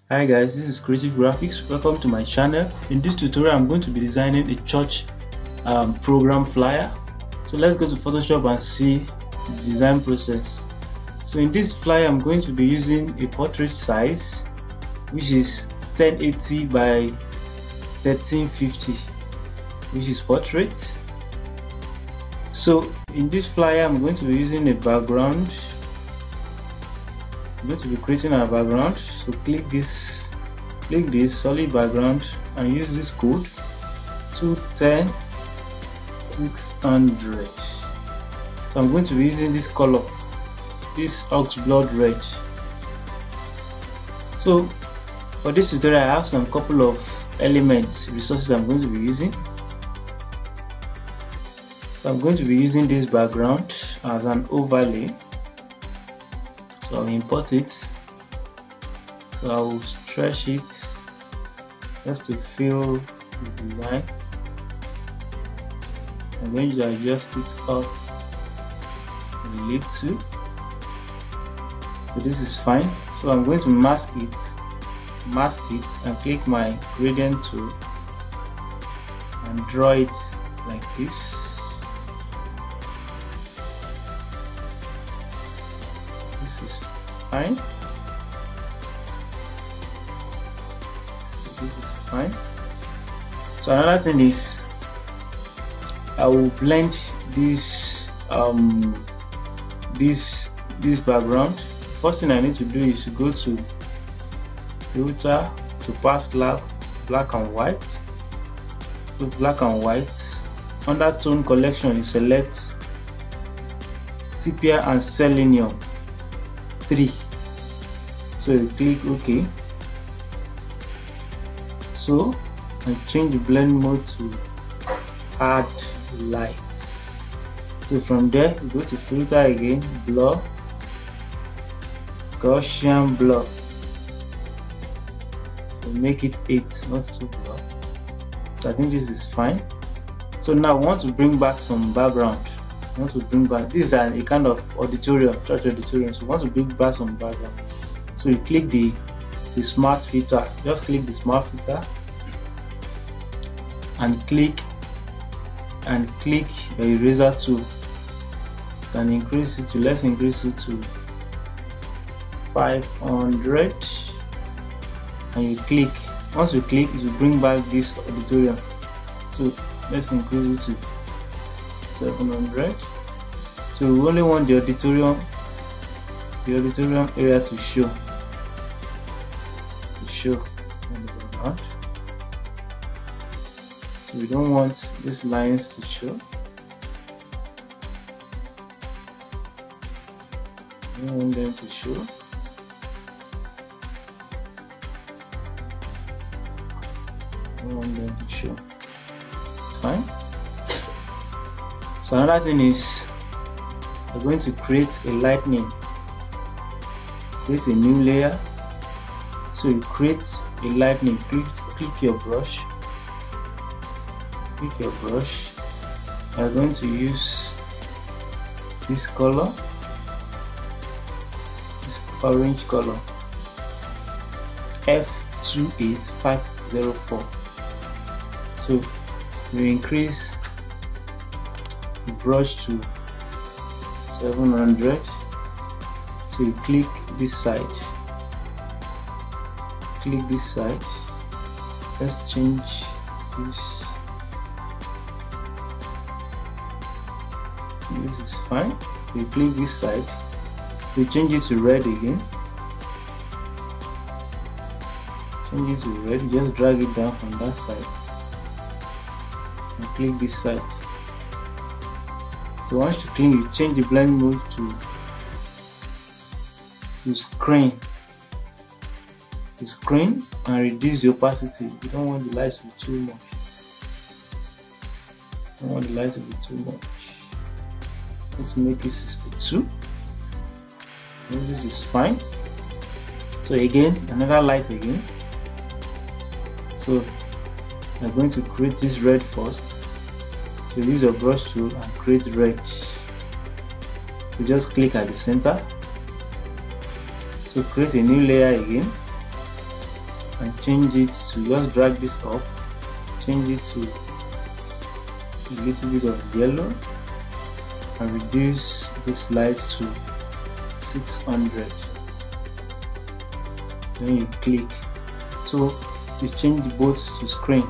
Hi guys, this is Creative Graphics. Welcome to my channel. In this tutorial I'm going to be designing a church program flyer. So let's go to Photoshop and see the design process. So in this flyer I'm going to be using a portrait size which is 1080 by 1350, which is portrait. So in this flyer I'm going to be using a background. I'm going to be creating a background. So click this solid background and use this code 210600. So I'm going to be using this color, this ox blood red. So for this tutorial I have some couple of elements, resources I'm going to be using. So I'm going to be using this background as an overlay. So I'll import it. So I will stretch it just to fill the design. I'm going to adjust it up a little. So this is fine. So I'm going to mask it and click my gradient tool and draw it like this. This is fine. This is fine. So another thing is I will blend this this background. First thing I need to do is to go to filter, to path lab, black and white. So black and white. Under tone collection you select sepia and selenium 3. So you click OK. So and change the blend mode to hard light. So from there you go to filter again, blur, Gaussian blur. So make it 8, not too blur. So I think this is fine. So now we want to bring back some background. We want to bring back, this is a kind of auditorium, church auditorium. So we want to bring back some background. So you click the smart filter. Just click the smart filter and click the eraser tool. You can increase it to, let's increase it to 500, and you click. Once you click, it will bring back this auditorium. So let's increase it to 700. So we only want the auditorium area to show on the background. So we don't want these lines to show. We don't want them to show. We don't want them to show. Fine. So another thing is we're going to create a lightning. Create a new layer. So you create a lightning. Click your brush. Pick your brush. We're going to use this color, this orange color, F28504. So we increase the brush to 700. So you click this side. Click this side. Let's change this. This is fine. We click this side. We change it to red again. Change it to red. Just drag it down from that side and click this side. So once you click, you change the blend mode to screen. To screen and reduce the opacity. You don't want the light to be too much. You don't want the light to be too much. Let's make it 62. And this is fine. So again, another light again. So I'm going to create this red first. So use your brush tool and create red. So just click at the center. So create a new layer again. and change it to, just drag this up, change it to a little bit of yellow and reduce this light to 600. Then you click, so you change the both to screen,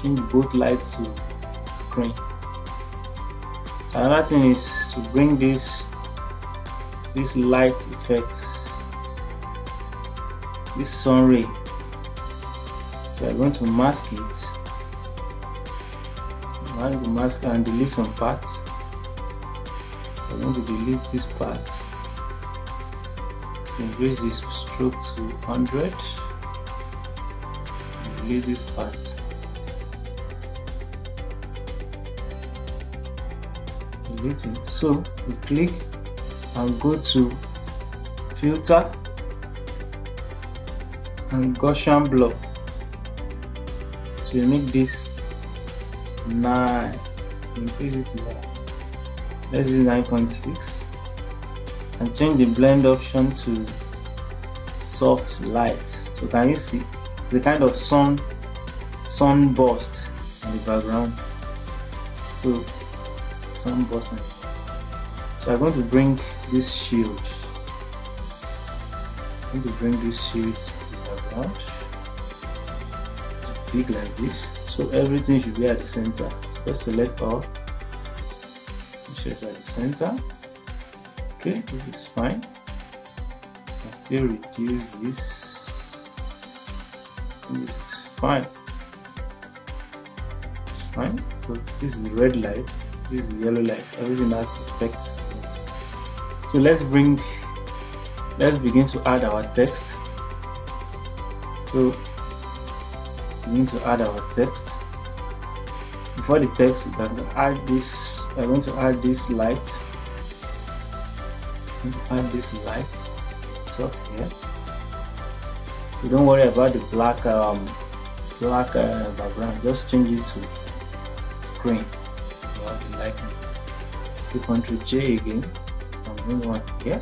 change both lights to screen. Another thing is to bring this light effect, this sun ray. So I'm going to mask it, mask and delete some parts. I'm going to delete this part, increase this stroke to 100, and delete this part. Delete it. So we click and go to filter and Gaussian block. So you make this 9, increase it to 9. Let's use 9.6 and change the blend option to soft light. So can you see the kind of sun burst in the background? So sun burst. So I'm going to bring this shield. I'm going to bring this shield to the background. It's big like this. So everything should be at the center. So let's select all. It's at the center. Okay, this is fine. I'll still reduce this. This is fine. It's fine. So this is the red light. This is the yellow light. Everything has effect. So let's begin to add our text. So we need to add our text. Before the text, we're going to add this. We're going to add this light. Top here. So don't worry about the black background. Just change it to screen. The lighting. Click Ctrl J again. And bring one here.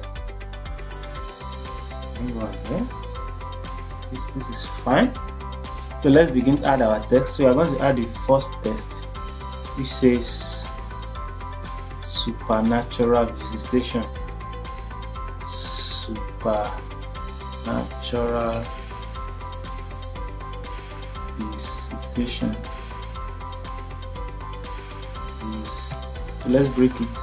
Bring one here. This is fine. So let's begin to add our text. So we are going to add the first text, which says supernatural visitation. Supernatural visitation. So let's break it.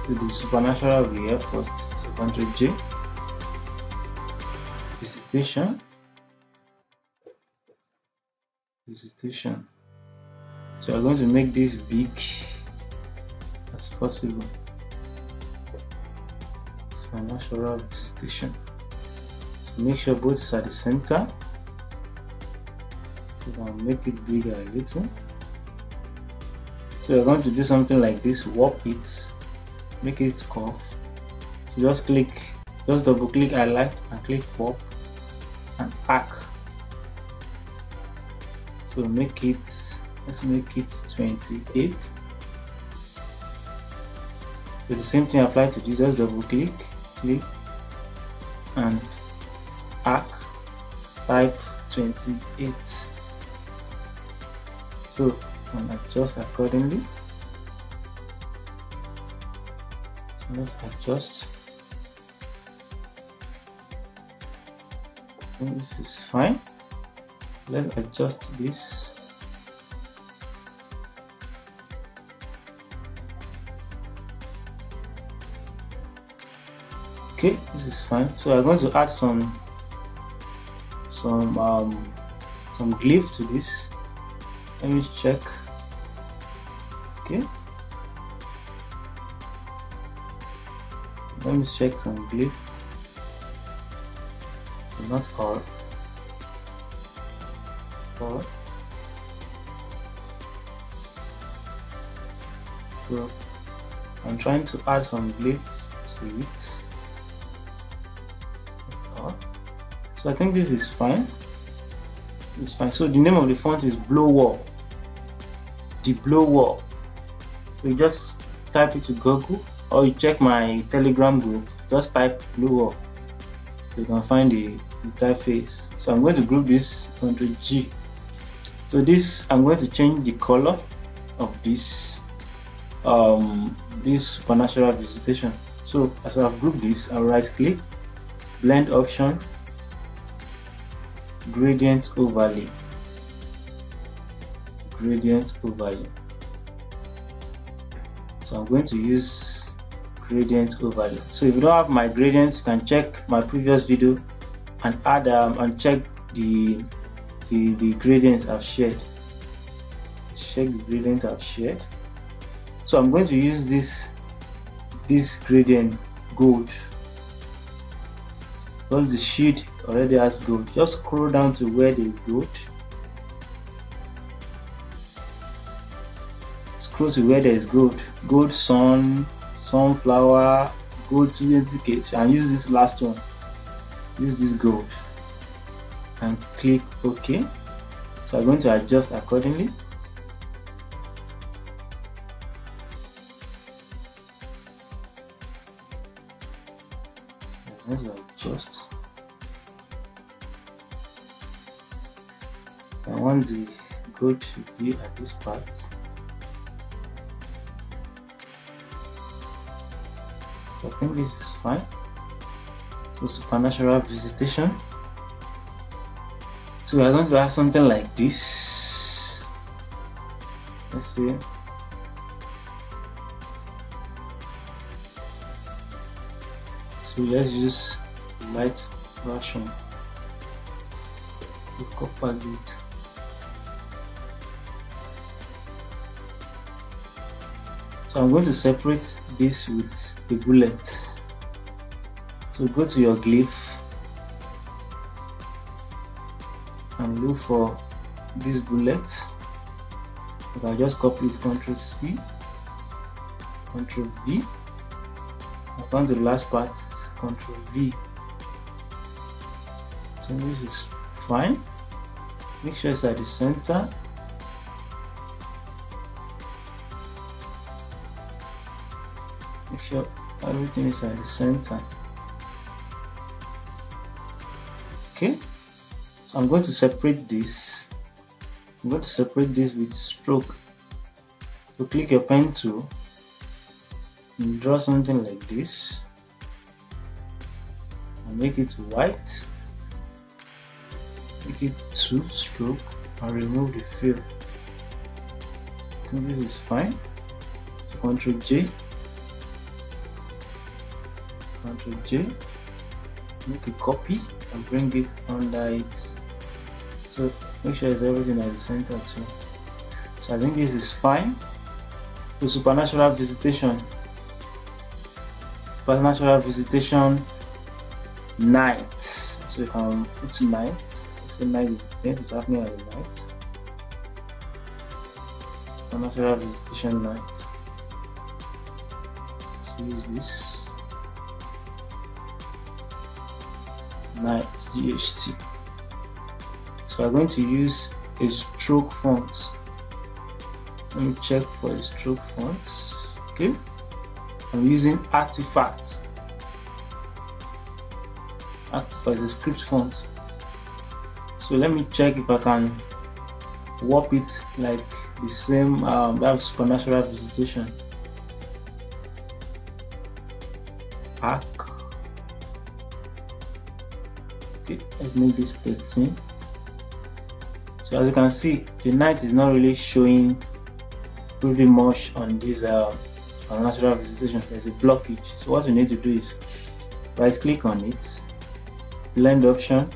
So the supernatural will be here first. So Ctrl J. Visitation. So I'm going to make this big as possible. Supernatural visitation. So make sure both is at the center. So I'll make it bigger a little. So we're going to do something like this. Warp it. Make it curve. So just double click highlight and click warp and arc. So let's make it 28. So the same thing applies to this. Just double click and arc, type 28. So and adjust accordingly. So let's adjust. And this is fine. Let's adjust this. Okay, this is fine. So I'm going to add some glyph to this. Let me check. Okay. Let me check some glyph. Not all. So I'm trying to add some glyph to it. So I think this is fine. It's fine. So the name of the font is Blow. The Blow. So you just type it to Google, or you check my Telegram group. Just type Blow. So you can find the the typeface. So I'm going to group this, Ctrl G. So this, I'm going to change the color of this this supernatural visitation. So as I've grouped this, I'll right click, blend option, gradient overlay, gradient overlay. So I'm going to use gradient overlay. So if you don't have my gradients, you can check my previous video and add and check the gradients I've shared. Check the gradients I've shared. So I'm going to use this gradient gold because the sheet already has gold. Just scroll down to where there is gold. Scroll to where there is gold. Gold sun, sunflower, gold 20k, and use this last one. Use this gold and click OK. So I'm going to adjust accordingly. I'm going to adjust. I want the gold to be at this part. So I think this is fine. So supernatural visitation. So we are going to have something like this. Let's see. So let's use light version, the copper gate. So I'm going to separate this with a bullet. So go to your glyph and look for this bullet. You can just copy it, Ctrl C, Ctrl V. I found the last part, Ctrl V. So this is fine. Make sure it's at the center. Make sure everything is at the center. Okay, so I'm going to separate this. I'm going to separate this with stroke. So click your pen tool and draw something like this and make it white. Make it 2 stroke and remove the fill. I think this is fine. So Ctrl J, Ctrl J, make a copy and bring it under it. So make sure it's everything at the center too. So I think this is fine. So supernatural visitation. Supernatural visitation night. So you can put night. Let's say night is happening at the night. Supernatural visitation night. Let's use this. Night GHT. So we're going to use a stroke font. Let me check for a stroke font. Okay, I'm using Artifact. Artifact is a script font. So let me check if I can warp it like the same that supernatural visitation. Arc. Okay, let's make this 13. So as you can see, the night is not really showing pretty much on this natural visitation. There's a blockage. So what you need to do is right click on it, blend option,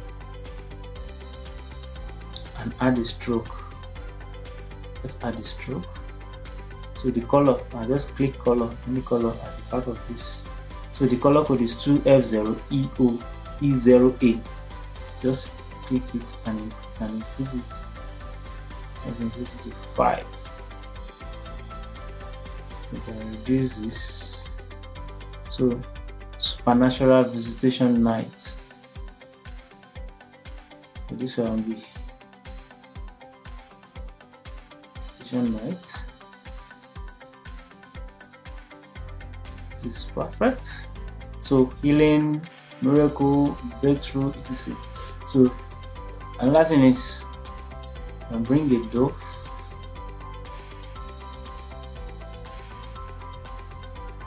and add a stroke. Let's add a stroke. So the color, I just click color, any color at the back of this. So the color code is 2F0E0A. Just click it and increase it. Let's increase it to 5. We can reduce this. So supernatural visitation night. So this will be visitation night. This is perfect. So healing, miracle, breakthrough, etc. So another thing is I'll bring a dove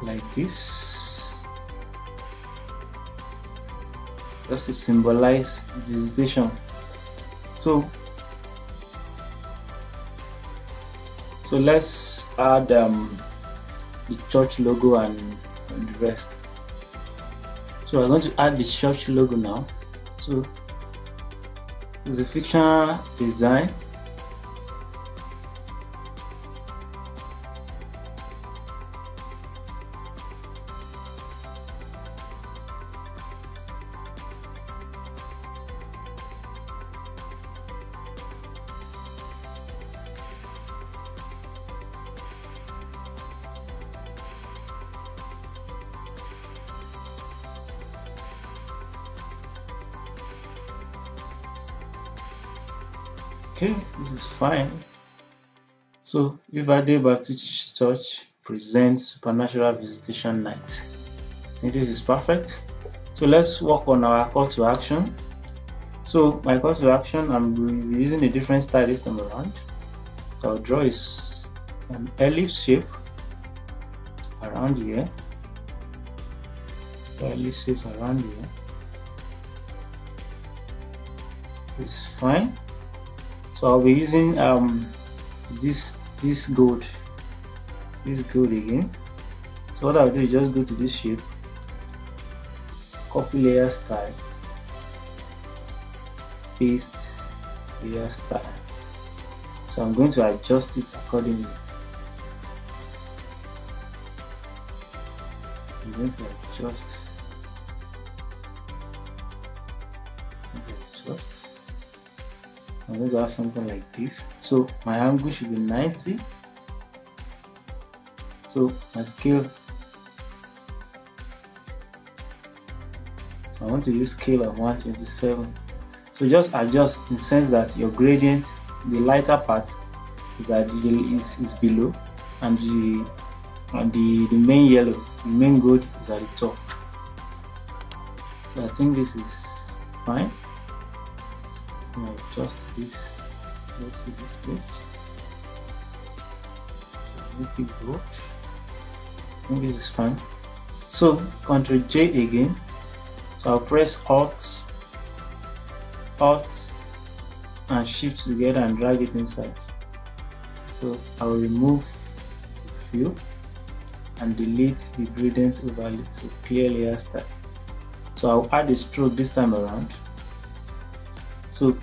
like this, just to symbolize visitation. So let's add the church logo and the rest. So we're going to add the church logo now. So it's a fictional design. Okay, this is fine. So Viva Baptist Church presents Supernatural Visitation Night. I think this is perfect. So let's work on our call to action. So my call to action, I'm using a different style this time around. So I'll draw an ellipse shape around here. Ellipse shape around here. This is fine. So I'll be using this gold again. So what I'll do is just go to this shape, copy layer style, paste layer style. So I'm going to adjust it accordingly. I'm going to adjust. I'm going to have something like this. So my angle should be 90. So my scale, so I want to use scale of 127. So just adjust in the sense that your gradient, the lighter part is below, and the main yellow, the main gold is at the top. So I think this is fine. Adjust this. Let's see this place. So make it go. I think this is fine. So Ctrl J again. So I'll press Alt and Shift together and drag it inside. So I'll remove the fill and delete the gradient overlay to clear layer style. So I'll add a stroke this time around. So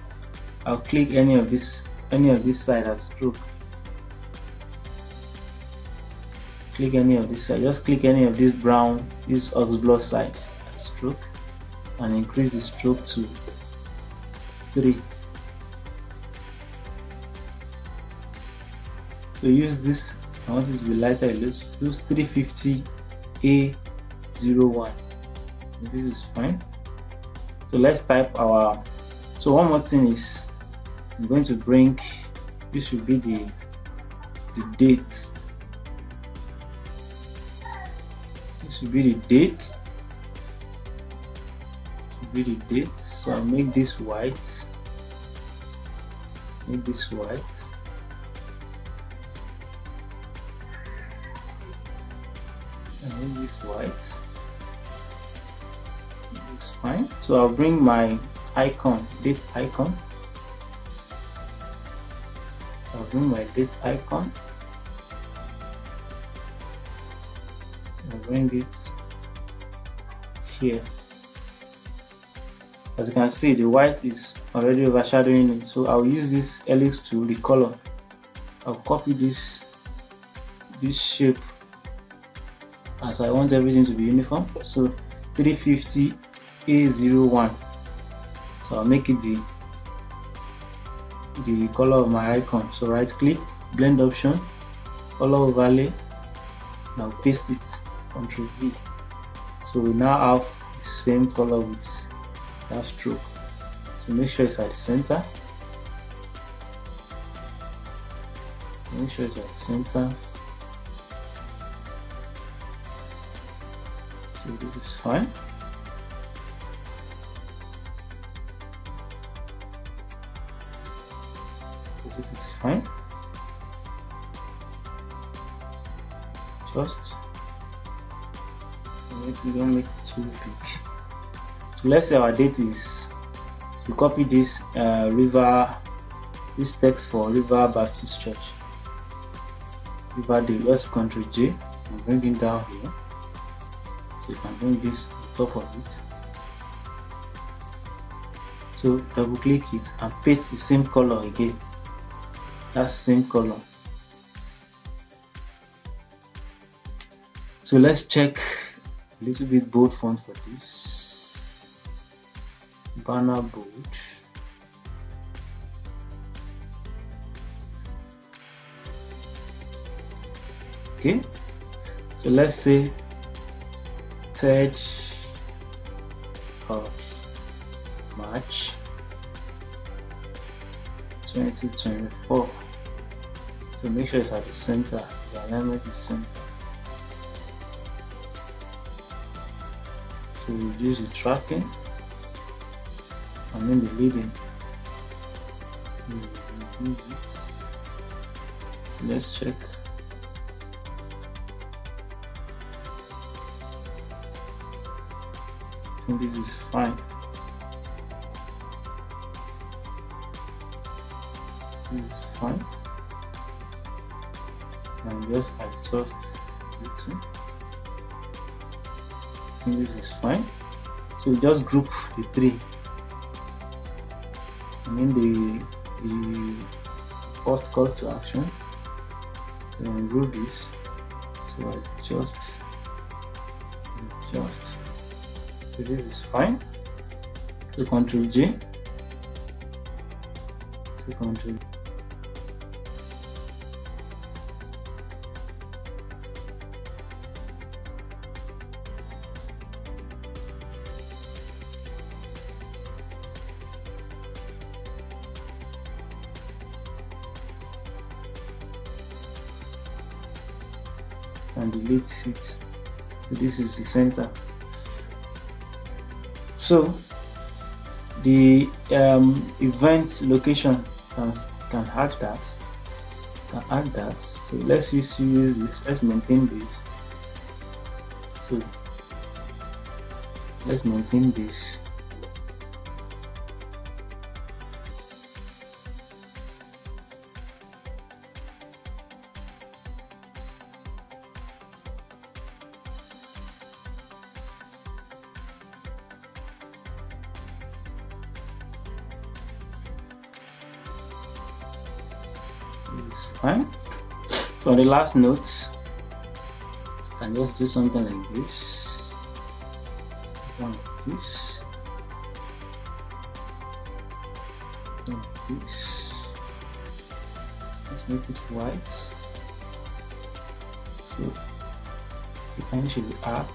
I'll click any of this side as stroke. Click any of this side. Just click any of this brown, this oxblock side as stroke, and increase the stroke to 3. So use this. I want it to be lighter. Use 350 A01. This is fine. So let's type our. So one more thing is, I'm going to bring, this should be the date. This should be the date. So I'll make this white. Make this white. And make this white. It's fine. So I'll bring my icon, date icon. I'll bring my date icon. I'll bring it here. As you can see, the white is already overshadowing it, so I'll use this ellipse to recolor. I'll copy this shape as I want everything to be uniform. So 350 A01. So I'll make it the color of my icon. So right click, blend option, color overlay. Now paste it, Ctrl V. So we now have the same color with that stroke. So make sure it's at the center. Make sure it's at the center. So this is fine. fine. Just we don't make it too big. So let's say our date is, to copy this this text for River Baptist Church, River Day. Let's Ctrl J and bring it down here. So you can bring this on top of it. So double click it and paste the same color again. That same color. So let's check a little bit bold font for this. Banner bold. Okay. So let's say 3rd of March 2024. So make sure it's at the center. The alignment is center. So reduce the tracking and then the leading. Let's check. I think this is fine. This is fine. And just adjust it. I think this is fine. So just group the three. I mean the first call to action. Then group this. So adjust. So this is fine. So Ctrl J. So Ctrl. And delete it. So this is the center. So the event location can add that. So let's use this. Let's maintain this. So let's maintain this. This is fine. So on the last note, I can just do something like this. Like this. Like this. Let's make it white. So the end should be arc.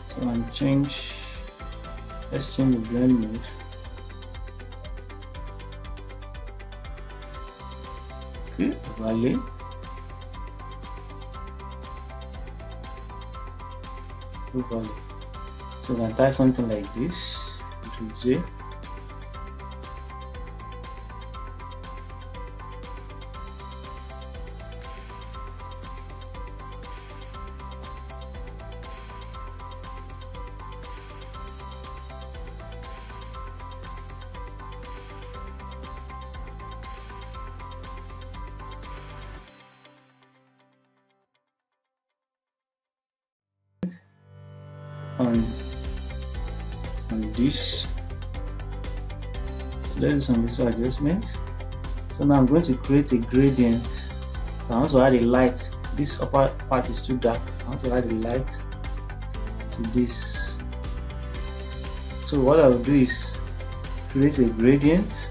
So let's change the blend mode. Okay, overlay. So we can type something like this. Ctrl J. on this. So let's do some visual adjustment. So now I'm going to create a gradient. So I want to add a light. This upper part is too dark. I want to add a light to this. So what I will do is create a gradient.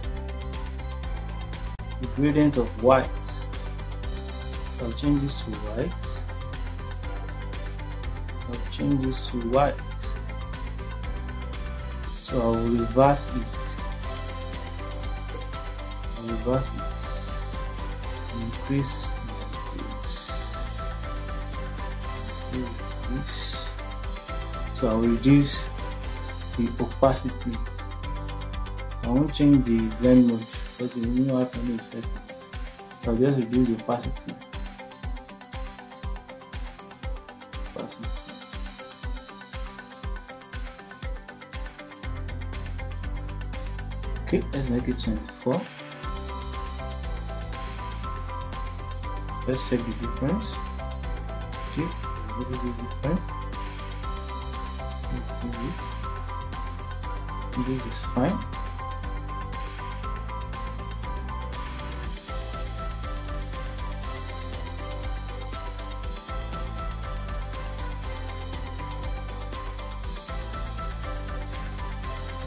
A gradient of white. I'll change this to white. I'll change this to white. So I will reverse it. I'll reverse it. Increase. So I will reduce the opacity. I won't change the blend mode because it will not have any effect. I'll just reduce the opacity. Okay, let's make it 24. Let's check the difference. Okay, this is the difference. This is fine.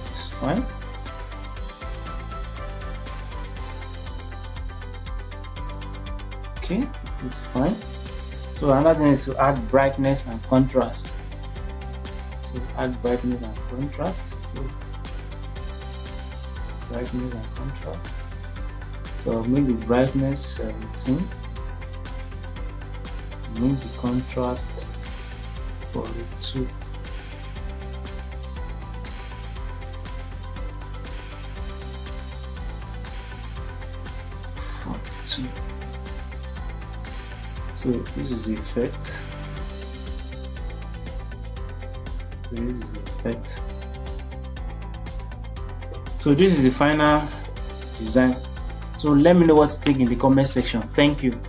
This is fine. Okay, it's fine. So another thing is to add brightness and contrast. So add brightness and contrast. So brightness and contrast. So I'll make the brightness 17. Make the contrast 42. So this is the effect. So this is the final design. So let me know what you think in the comment section. Thank you.